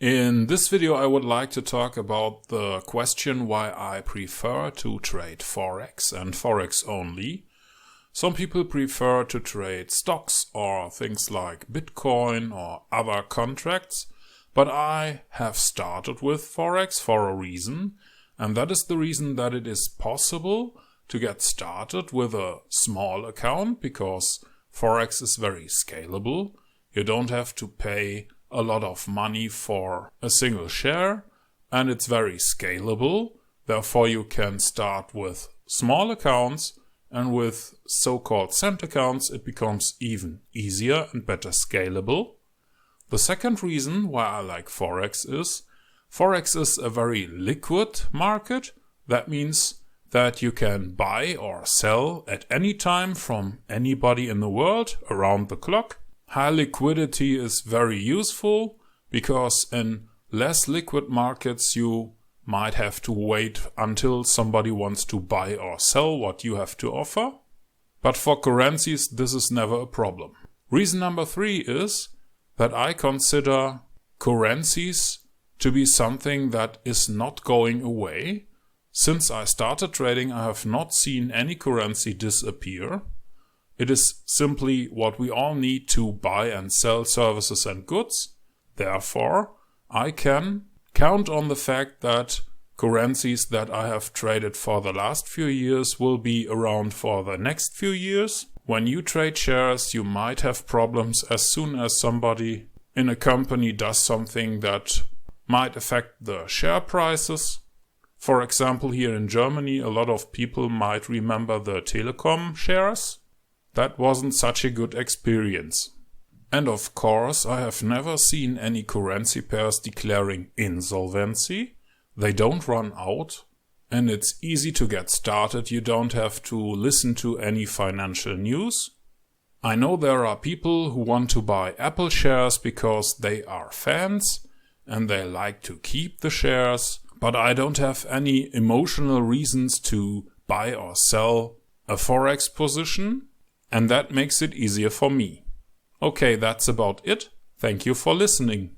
In this video I would like to talk about the question why I prefer to trade Forex and Forex only. Some people prefer to trade stocks or things like Bitcoin or other contracts, but I have started with Forex for a reason, and that is the reason that it is possible to get started with a small account because Forex is very scalable. You don't have to pay a lot of money for a single share, and it's very scalable. Therefore, you can start with small accounts, and with so-called cent accounts, it becomes even easier and better scalable. The second reason why I like Forex is a very liquid market. That means that you can buy or sell at any time from anybody in the world around the clock. High liquidity is very useful because in less liquid markets you might have to wait until somebody wants to buy or sell what you have to offer. But for currencies this is never a problem. Reason number 3 is that I consider currencies to be something that is not going away. Since I started trading, I have not seen any currency disappear. It is simply what we all need to buy and sell services and goods. Therefore, I can count on the fact that currencies that I have traded for the last few years will be around for the next few years. When you trade shares, you might have problems as soon as somebody in a company does something that might affect the share prices. For example, here in Germany, a lot of people might remember the telecom shares. That wasn't such a good experience. And of course, I have never seen any currency pairs declaring insolvency. They don't run out, and it's easy to get started. You don't have to listen to any financial news. I know there are people who want to buy Apple shares because they are fans and they like to keep the shares, but I don't have any emotional reasons to buy or sell a Forex position. And that makes it easier for me. Okay, that's about it. Thank you for listening.